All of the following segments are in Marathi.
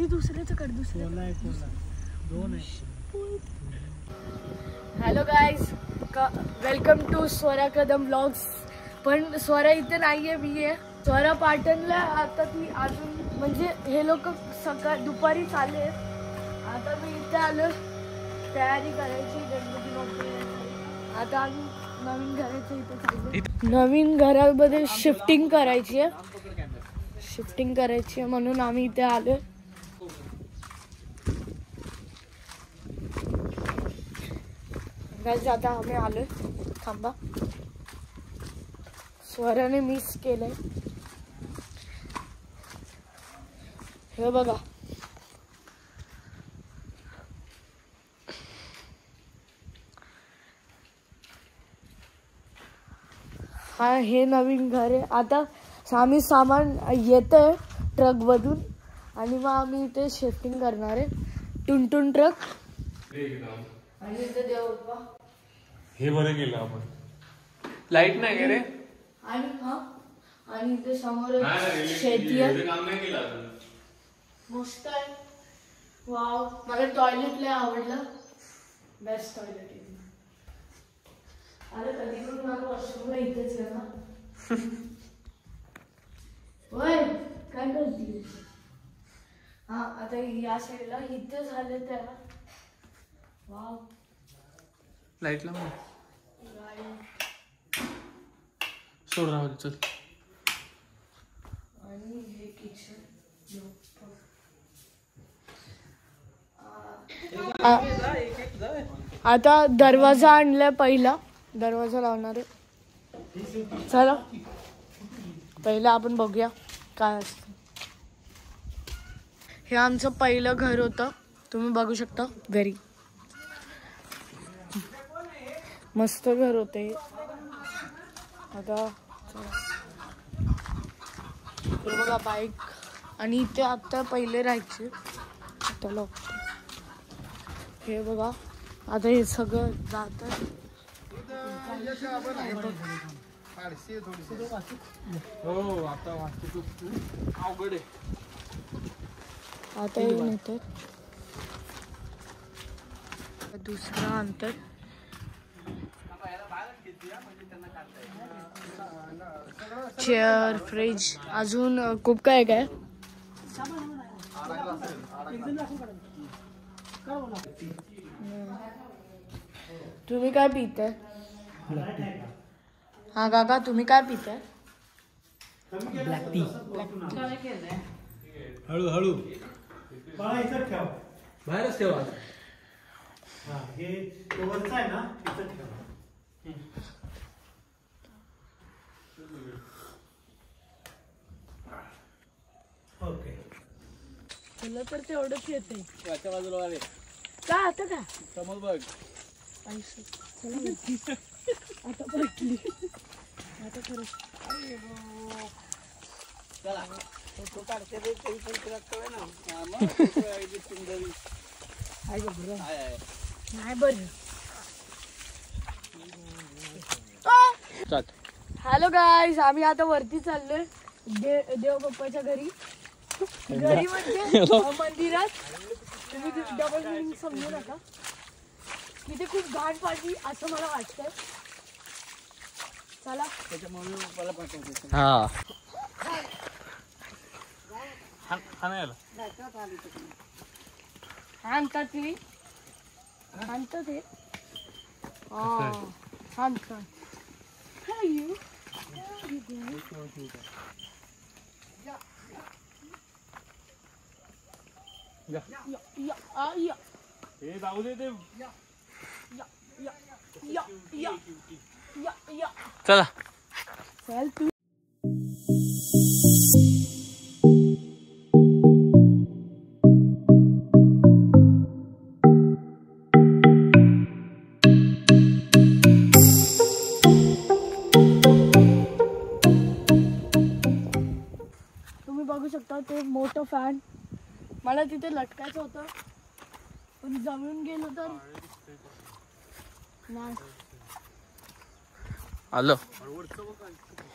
ती दुसऱ्याचं कर hello guys welcome to Swara Kadam blogs. पण स्वरा इथे नाहीये, मी आहे. स्वरा पाटणला आता ती अजून म्हणजे हे लोक दुपारी चालले. आता मी इथे आलो तयारी करायची गणपती बाप्पा. आता आम्ही नवीन घराच्या इथे चाललो. नवीन घरामध्ये शिफ्टिंग करायची आहे म्हणून आम्ही इथे आलो. गाईज आता आम्ही आलोय. थांबा, स्वराने मिस केलंय. हे बघा, हा हे नवीन घर आहे. आता आम्ही सामान येतंय ट्रक मधून आणि मग आम्ही इथे शिफ्टिंग करणार आहे. टुनटुन ट्रक आणि इथे देवप्पा. हे बरं केलं आपण. लाईट नाही का रे? आणि इथे समोर शेती आहे. मस्त आहे. वाव, मला टॉयलेट लय आवडलं. बेस्ट टॉयलेट आहे. अरे कधी पण मला वॉशरूमला इथेच आहे ना. होय, काय करते? हा, आता या साईडला इथे झाले त्याला. वाव, लाईट लाव. सोड राहू दे, चल. आणि हे किचन. आता दरवाजा आणलाय, पहिला दरवाजा लावणार आहे. चला पहिला आपण बघूया काय असतं. हे आमचं पहिलं घर होतं, तुम्ही बघू शकता. घरी मस्त घर होते. आता बघा बाईक. आणि इथे आता पहिले राहायचे, त्याला हे बघा. आता हे सगळं जात. आता येऊन येतं दुसरं अंतर. चेअर, फ्रीज, अजून खूप काय काय. तुम्ही काय पिताय? हा काका, तुम्ही काय पिताय? Black tea. हळूहळू ठेव, बाहेरच ठेवा. हे वरचं आहे ना, इथं ठेवा. ओके, तुला तर तेवढंच येते. वरच्या बाजूला आले का आता का समोर बघ. आता पडली. आता खरंच चला फोटो काढते रे. काही पण तुला कळ ना. नाही बरं. हॅलो गाईज, आम्ही आता वरती चाललोय देवबाप्पाच्या घरी. घरी म्हणजे मंदिरात. तुम्ही डबल मिनिंग समजू नका. तिथे खूप घाण पाडली असं मला वाटतंय. चला आणतात ते आणतात. हे जाऊ दे ते. चला चल तू. तुम्ही बघू शकता ते मोठं फॅन. मला तिथे लटकायचं होतं पण जमून गेलो तर नाही. आलो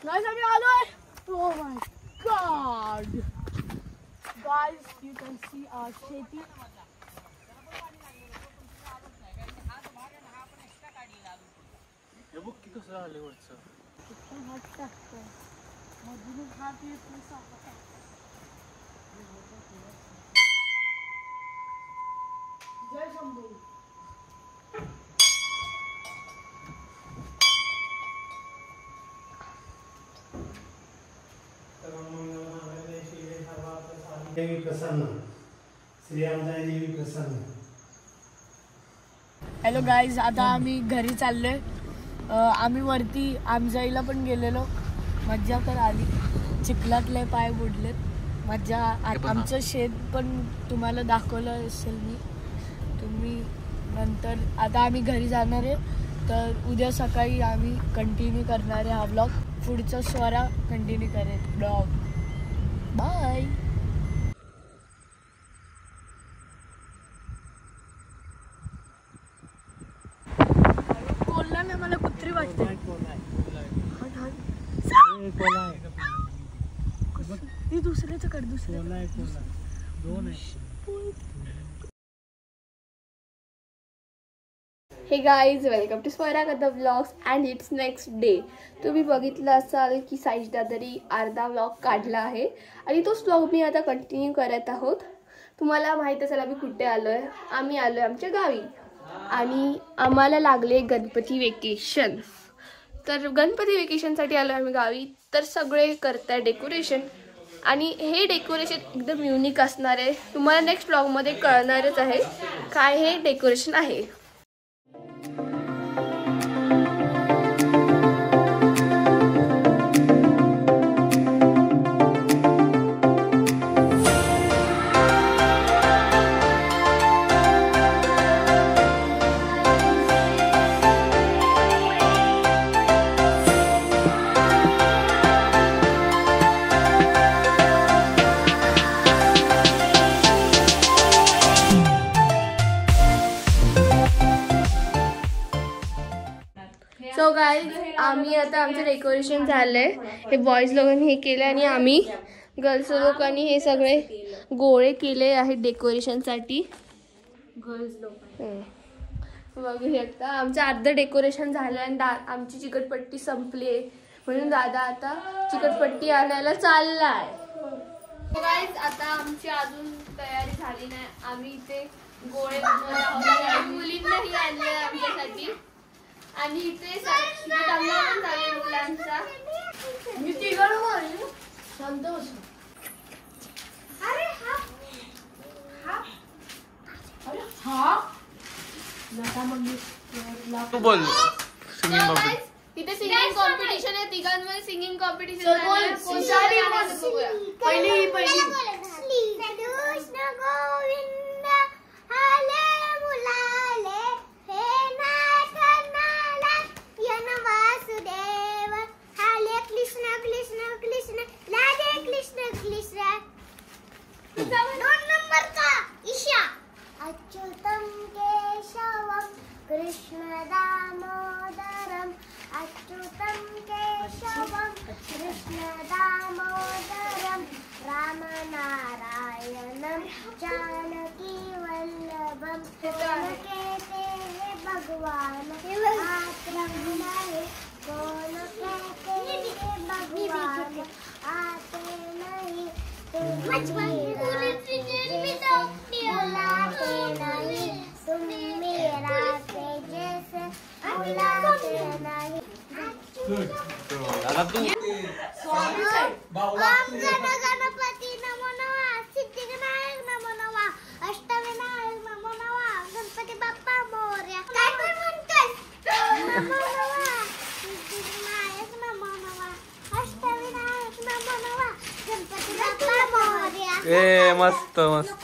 आम्ही आलोय. Oh my God. guys, you can see our शेती. हे बघ किती कसं आले वरचं. हात टाकतोय मधून हात येत नाही सापडा. जय शंभू. देवी प्रसन्न श्री आमदाई देवी प्रसन्न. हॅलो गाईज, आता आम्ही घरी चाललोय. आम्ही वरती आमजाईला पण गेलेलो, मज्जा तर आली. चिखलातले पाय बुडलेत, मज्जा. आमचं शेत पण तुम्हाला दाखवलं असेल मी, तुम्ही नंतर. आता आम्ही घरी जाणार आहे, तर उद्या सकाळी आम्ही कंटिन्यू करणार आहे हा ब्लॉग. पुढचा स्वरा कंटिन्यू करेल ब्लॉग. बाय. कोल्हा ना मला कुत्री वाटते. ती दुसऱ्याचं कर, दुसऱ्या. Hey guys, welcome to Swara Kadam vlogs and it's next day. तुम्ही बघितलं असाल की साईश दादरी अर्धा व्लॉग काढला आहे आणि तोच व्लॉग मी आता कंटिन्यू करत आहोत. तुम्हाला माहीत असेल आम्ही कुठे आलो आहे. आम्ही आलो आहे आमच्या गावी आणि आम्हाला लागले गणपती वेकेशन. तर गणपती वेकेशनसाठी आलो आम्ही गावी. तर सगळे करत आहे डेकोरेशन आणि हे डेकोरेशन एकदम युनिक असणार आहे. तुम्हाला नेक्स्ट व्लॉगमध्ये कळणारच आहे काय हे डेकोरेशन आहे. सो गाईज, आम्ही आता आमचं डेकोरेशन झालंय. हे बॉईज लोकांनी हे केलं आणि आम्ही गर्ल्स लोकांनी हे सगळे गोळे केले आहेत डेकोरेशनसाठी. बघू शकता आमचं अर्धं डेकोरेशन झालं आणि आमची चिकटपट्टी संपली आहे, म्हणून दादा आता चिकटपट्टी आणायला चाललाय. गाईज, आता आमची अजून तयारी झाली नाही. आम्ही इथे गोळे मुलींनाही आणले आमच्यासाठी आणि इथे दंगा पण झाले मुलांचा. मी तिघड मारली शांत बस. अरे हा लता मंगेशकर तू बोल. Singing competition. तिथे सिंगिंग कॉम्पिटिशन आहे, तिघांमध्ये सिंगिंग कॉम्पिटिशन. पहिली कृष्ण गोविंद आले मुलाले हे नाथनाला यन वासुदेव आले कृष्ण कृष्ण कृष्ण राधे कृष्ण कृष्ण. 2 नंबर का ईशा. अच्युतम केशवम कृष्ण दामोदरम अच्युतम केशवम कृष्ण दामोदरम राम नारायणम जानकी वल्लभम. कहते हैं भगवान आते नहीं, कौन कहते हैं भगवान आते नहीं, बुलाते नहीं, तुम मेरा जैसे बुलाते नहीं. दादा तू ओम गणपती नमो नमः, सिद्धिविनायक नमो नमः, अष्टविनायक नमो नमः, गणपती बाप्पा मोरया. काय पण म्हणतोस? नमो नमः, सिद्धिविनायक नमो नमः, अष्टविनायक नमो नमः, गणपती बाप्पा मोरया. ए मस्त मस्त.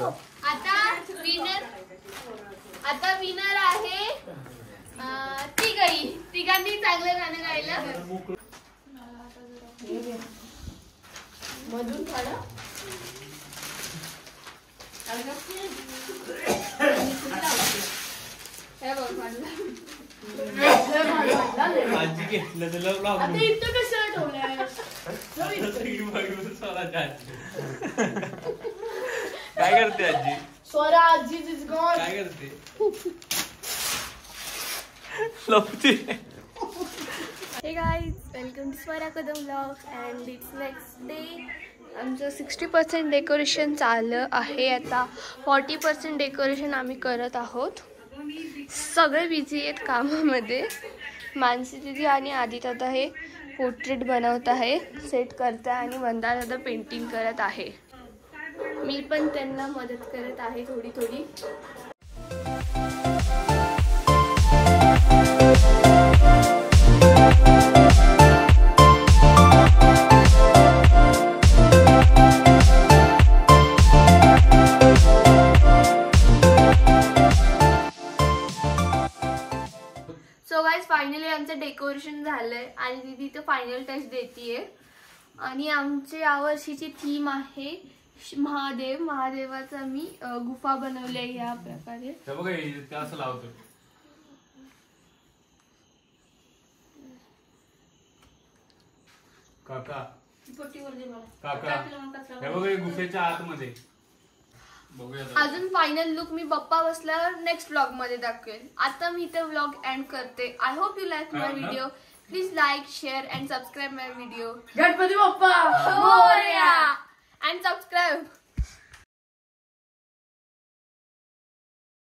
आता विनर आहे तिघांनी चांगलं गाणं गायलं. मधून काढा. आजी घेतलं तुला आता इथं कशाला ठेवलंय? काय करते आजी? स्वरा आजी इज गॉन. काय करते? लपते. Hey guys, welcome to Swara Kadam vlogs and it's next day. आमचं 60% डेकोरेशन चाललं आहे. आता 40% डेकोरेशन आम्ही करत आहोत. सगळे बिझी आहेत कामामध्ये. मानसी दिदी आणि आदित्य हे पोर्ट्रेट बनवत आहे, सेट करत आहे आणि वंदना दादा पेंटिंग करत आहे. मी पण त्यांना मदत करत आहे थोडी थोडी. सो गाइस, फायनली आमचं डेकोरेशन झालंय आणि दीदी तर फायनल टच देतीये. आणि आमची यावर्षीची थीम आहे महादेव. महादेवाचा मी गुफा बनवली आहे या प्रकारे. हे बघा, ते असं लावतो. काका काका हे बघा, गुफेच्या आतमध्ये. अजून फायनल लुक मी बाप्पा बसल्यावर नेक्स्ट व्लॉग मध्ये दाखवेल. आता मी इथे व्लॉग एंड करते. I hope you like my video. Please like, share and subscribe my video. Ganpati Bappa Morya. And subscribe.